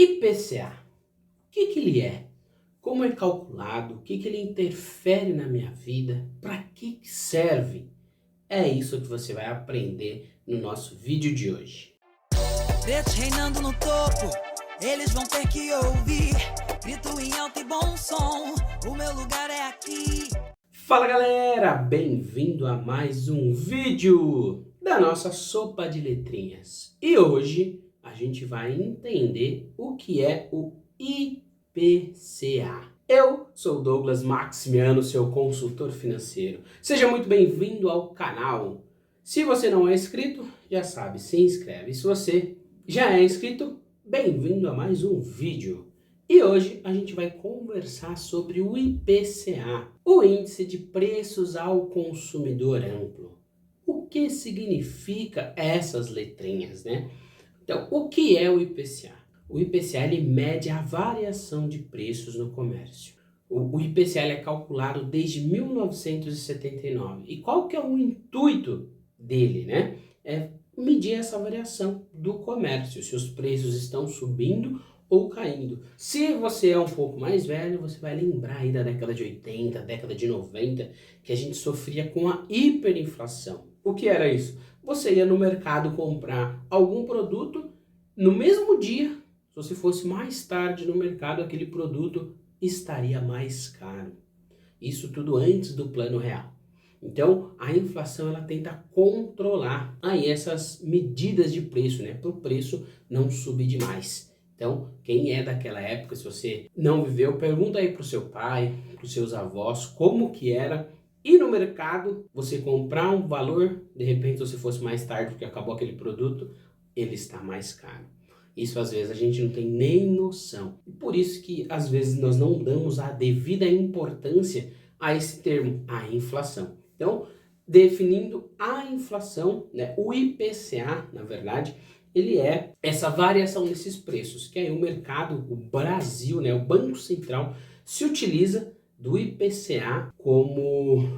IPCA, o que ele é? Como é calculado? O que ele interfere na minha vida? Para que serve? É isso que você vai aprender no nosso vídeo de hoje. Pretos reinando no topo, eles vão ter que ouvir. Grito em alto e bom som, o meu lugar é aqui. Fala galera, bem-vindo a mais um vídeo da nossa sopa de letrinhas. E hoje a gente vai entender o que é o IPCA. Eu sou Douglas Maximiano, seu consultor financeiro. Seja muito bem-vindo ao canal. Se você não é inscrito, já sabe, se inscreve. Se você já é inscrito, bem-vindo a mais um vídeo. E hoje a gente vai conversar sobre o IPCA, o Índice de Preços ao Consumidor Amplo. O que significa essas letrinhas, né? Então, o que é o IPCA? O IPCA ele mede a variação de preços no comércio. O IPCA ele é calculado desde 1979. E qual que é o intuito dele, né? É medir essa variação do comércio, se os preços estão subindo ou caindo. Se você é um pouco mais velho, você vai lembrar aí da década de 80, década de 90, que a gente sofria com a hiperinflação. O que era isso? Você ia no mercado comprar algum produto, no mesmo dia, se você fosse mais tarde no mercado, aquele produto estaria mais caro. Isso tudo antes do Plano Real. Então, a inflação ela tenta controlar aí essas medidas de preço, né? Para o preço não subir demais. Então, quem é daquela época, se você não viveu, pergunta aí para o seu pai, para os seus avós, como que era ir no mercado, você comprar um valor, de repente, se você fosse mais tarde porque acabou aquele produto, ele está mais caro. Isso às vezes a gente não tem nem noção. E por isso que às vezes nós não damos a devida importância a esse termo, a inflação. Então, definindo a inflação, né, o IPCA, na verdade, ele é essa variação desses preços, que aí o mercado, o Brasil, né, o Banco Central, se utiliza do IPCA como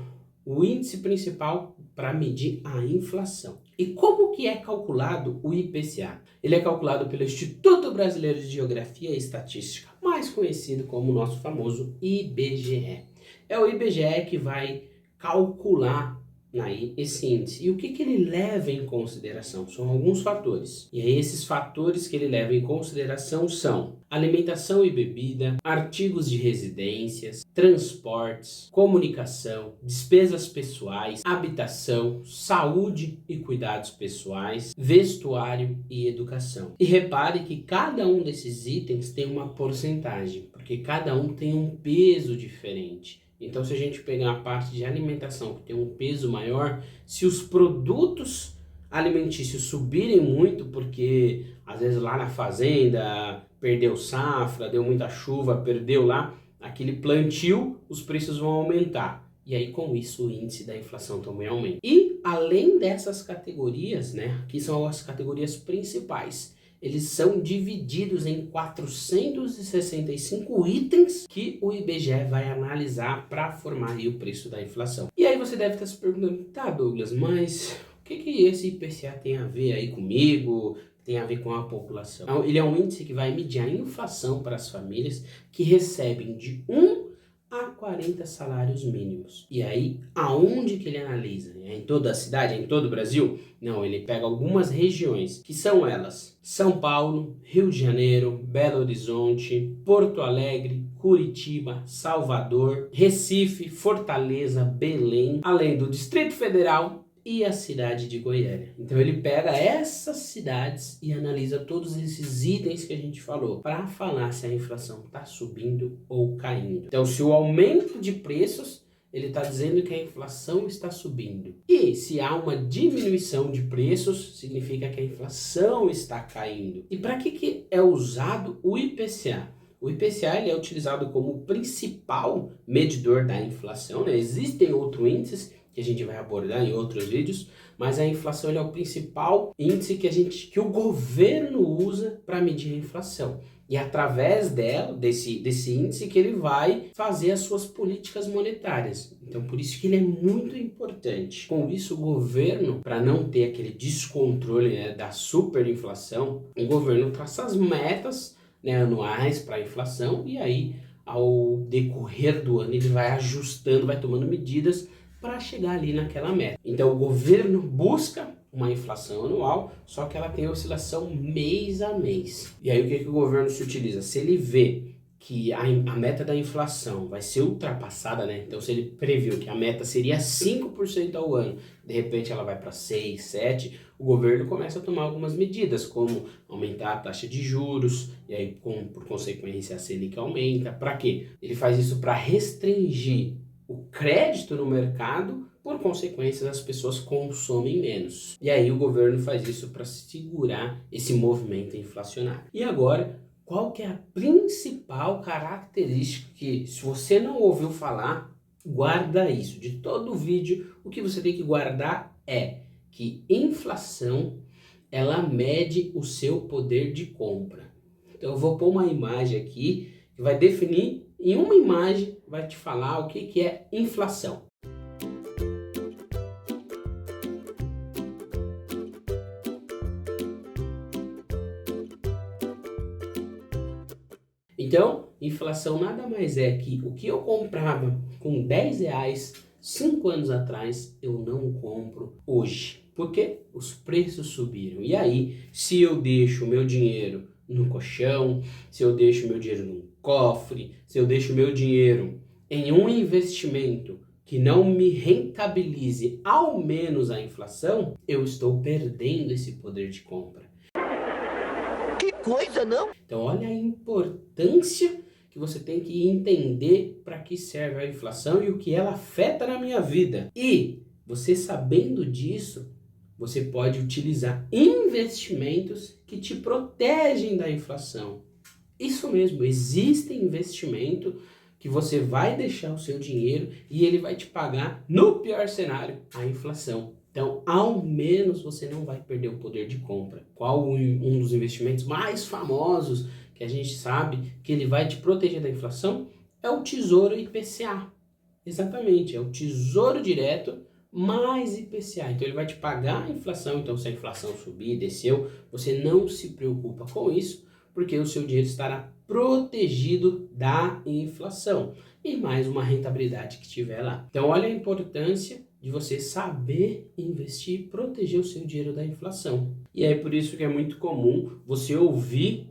o índice principal para medir a inflação. E como que é calculado o IPCA? Ele é calculado pelo Instituto Brasileiro de Geografia e Estatística, mais conhecido como o nosso famoso IBGE. É o IBGE que vai calcular aí esse índice. E o que ele leva em consideração? São alguns fatores. E aí esses fatores que ele leva em consideração são alimentação e bebida, artigos de residências, transportes, comunicação, despesas pessoais, habitação, saúde e cuidados pessoais, vestuário e educação. E repare que cada um desses itens tem uma porcentagem, porque cada um tem um peso diferente. Então, se a gente pegar a parte de alimentação, que tem um peso maior, se os produtos alimentícios subirem muito, porque às vezes lá na fazenda perdeu safra, deu muita chuva, perdeu lá aquele plantio, os preços vão aumentar. E aí, com isso, o índice da inflação também aumenta. E, além dessas categorias, né, que são as categorias principais, eles são divididos em 465 itens que o IBGE vai analisar para formar aí o preço da inflação. E aí você deve estar se perguntando, tá Douglas, mas o que esse IPCA tem a ver aí comigo? Tem a ver com a população? Então, ele é um índice que vai medir a inflação para as famílias que recebem de 1 a 40 salários mínimos. E aí, aonde que ele analisa? É em toda a cidade? É em todo o Brasil? Não, ele pega algumas regiões, que são elas: São Paulo, Rio de Janeiro, Belo Horizonte, Porto Alegre, Curitiba, Salvador, Recife, Fortaleza, Belém, além do Distrito Federal e a cidade de Goiânia. Então ele pega essas cidades e analisa todos esses itens que a gente falou para falar se a inflação está subindo ou caindo. Então, se o aumento de preços, ele está dizendo que a inflação está subindo. E se há uma diminuição de preços, significa que a inflação está caindo. E para que é usado o IPCA? O IPCA ele é utilizado como principal medidor da inflação, né? Existem outros índices que a gente vai abordar em outros vídeos, mas a inflação ele é o principal índice que o governo usa para medir a inflação. E através desse índice que ele vai fazer as suas políticas monetárias. Então, por isso que ele é muito importante. Com isso, o governo, para não ter aquele descontrole, né, da superinflação, o governo traça as metas né, anuais para a inflação, e aí ao decorrer do ano ele vai ajustando, vai tomando medidas para chegar ali naquela meta. Então o governo busca uma inflação anual, só que ela tem oscilação mês a mês. E aí o que o governo se utiliza? Se ele vê que a meta da inflação vai ser ultrapassada, né? Então se ele previu que a meta seria 5% ao ano, de repente ela vai para 6, 7, o governo começa a tomar algumas medidas, como aumentar a taxa de juros, e aí por consequência a Selic aumenta. Para quê? Ele faz isso para restringir o crédito no mercado, por consequência as pessoas consomem menos. E aí o governo faz isso para segurar esse movimento inflacionário. E agora, qual que é a principal característica que, se você não ouviu falar, guarda isso. De todo o vídeo, o que você tem que guardar é que inflação, ela mede o seu poder de compra. Então eu vou pôr uma imagem aqui que vai definir, em uma imagem vai te falar o que é inflação. Então, inflação nada mais é que o que eu comprava com 10 reais 5 anos atrás, eu não compro hoje. Porque os preços subiram. E aí, se eu deixo o meu dinheiro no colchão, se eu deixo o meu dinheiro num cofre, se eu deixo o meu dinheiro em um investimento que não me rentabilize ao menos a inflação, eu estou perdendo esse poder de compra. Que coisa, não? Então olha a importância que você tem que entender para que serve a inflação e o que ela afeta na minha vida. E você sabendo disso, você pode utilizar investimentos que te protegem da inflação. Isso mesmo, existe investimento que você vai deixar o seu dinheiro e ele vai te pagar, no pior cenário, a inflação. Então, ao menos você não vai perder o poder de compra. Qual um dos investimentos mais famosos que a gente sabe que ele vai te proteger da inflação? É o Tesouro IPCA. Exatamente, é o Tesouro Direto mais IPCA. Então, ele vai te pagar a inflação. Então, se a inflação subir, desceu, você não se preocupa com isso, porque o seu dinheiro estará protegido da inflação. E mais uma rentabilidade que tiver lá. Então, olha a importância de você saber investir e proteger o seu dinheiro da inflação. E é por isso que é muito comum você ouvir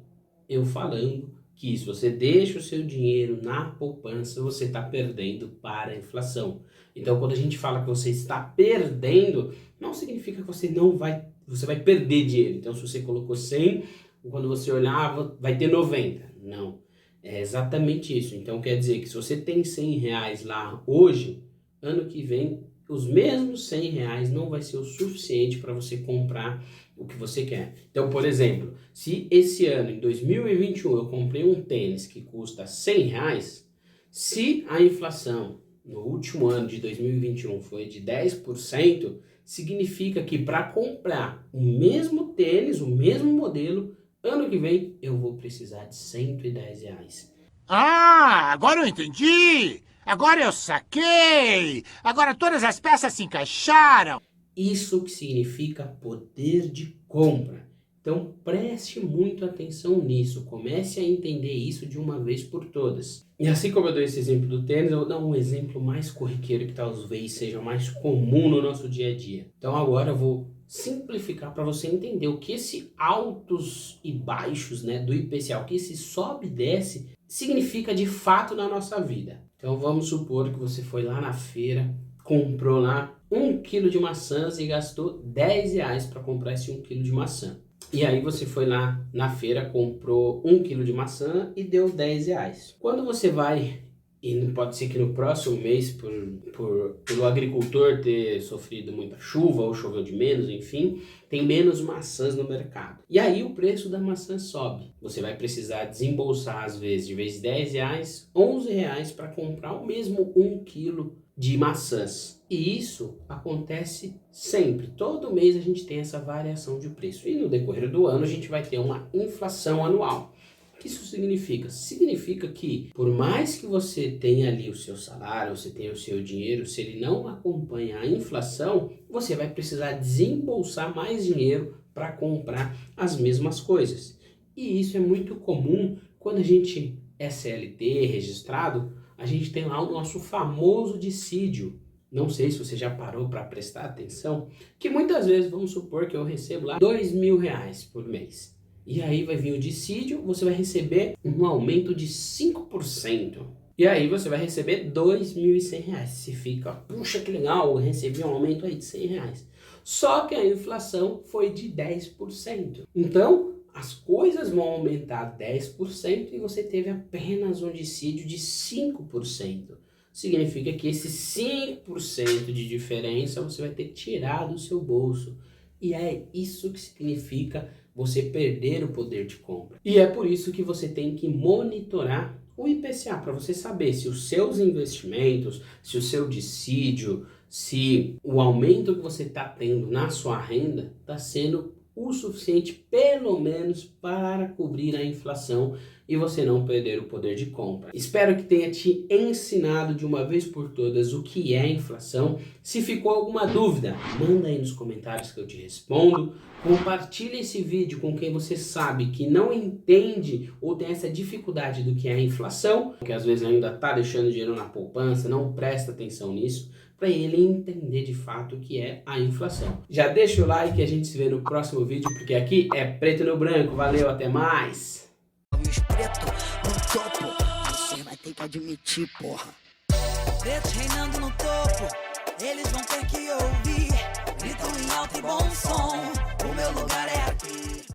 eu falando que se você deixa o seu dinheiro na poupança, você está perdendo para a inflação. Então, quando a gente fala que você está perdendo, não significa que você vai perder dinheiro. Então, se você colocou 100, quando você olhar, vai ter 90. Não, é exatamente isso. Então, quer dizer que se você tem 100 reais lá hoje, ano que vem, os mesmos 100 reais não vai ser o suficiente para você comprar o que você quer. Então, por exemplo, se esse ano, em 2021, eu comprei um tênis que custa 100 reais, se a inflação no último ano de 2021 foi de 10%, significa que para comprar o mesmo tênis, o mesmo modelo, ano que vem eu vou precisar de 110 reais. Ah, agora eu entendi! Agora eu saquei! Agora todas as peças se encaixaram! Isso que significa poder de compra. Então preste muito atenção nisso, comece a entender isso de uma vez por todas. E assim como eu dou esse exemplo do tênis, eu vou dar um exemplo mais corriqueiro que talvez seja mais comum no nosso dia a dia. Então agora eu vou simplificar para você entender o que esse altos e baixos, né, do IPCA, o que esse sobe e desce significa de fato na nossa vida. Então vamos supor que você foi lá na feira, comprou lá 1 quilo de maçãs e gastou 10 reais para comprar esse 1 quilo de maçã. E aí você foi lá na feira, comprou 1 quilo de maçã e deu 10 reais. Quando você vai, e pode ser que no próximo mês, pelo agricultor ter sofrido muita chuva ou choveu de menos, enfim, tem menos maçãs no mercado. E aí o preço da maçã sobe. Você vai precisar desembolsar, às vezes, de vez de 10 reais, 11 reais para comprar o mesmo 1 quilo de maçãs. E isso acontece sempre. Todo mês a gente tem essa variação de preço. E no decorrer do ano a gente vai ter uma inflação anual. O que isso significa? Significa que por mais que você tenha ali o seu salário, você tenha o seu dinheiro, se ele não acompanha a inflação, você vai precisar desembolsar mais dinheiro para comprar as mesmas coisas. E isso é muito comum quando a gente é CLT registrado, a gente tem lá o nosso famoso dissídio. Não sei se você já parou para prestar atenção, que muitas vezes, vamos supor que eu recebo lá R$2.000 por mês. E aí vai vir o dissídio, você vai receber um aumento de 5%. E aí você vai receber R$2.100. Você fica, puxa que legal, eu recebi um aumento aí de R$100. Só que a inflação foi de 10%. Então, as coisas vão aumentar 10% e você teve apenas um dissídio de 5%. Significa que esse 5% de diferença você vai ter que tirar do seu bolso. E é isso que significa você perder o poder de compra. E é por isso que você tem que monitorar o IPCA, para você saber se os seus investimentos, se o seu dissídio, se o aumento que você está tendo na sua renda está sendo o suficiente, pelo menos, para cobrir a inflação e você não perder o poder de compra. Espero que tenha te ensinado de uma vez por todas o que é inflação. Se ficou alguma dúvida, manda aí nos comentários que eu te respondo. Compartilhe esse vídeo com quem você sabe que não entende ou tem essa dificuldade do que é a inflação, que às vezes ainda está deixando dinheiro na poupança, não presta atenção nisso, para ele entender de fato o que é a inflação. Já deixa o like e a gente se vê no próximo vídeo, porque aqui é preto no branco. Valeu, até mais! Os preto no topo, você vai ter que admitir, porra. Pretos reinando no topo, eles vão ter que ouvir. Grito em alto e bom som, o meu lugar é aqui.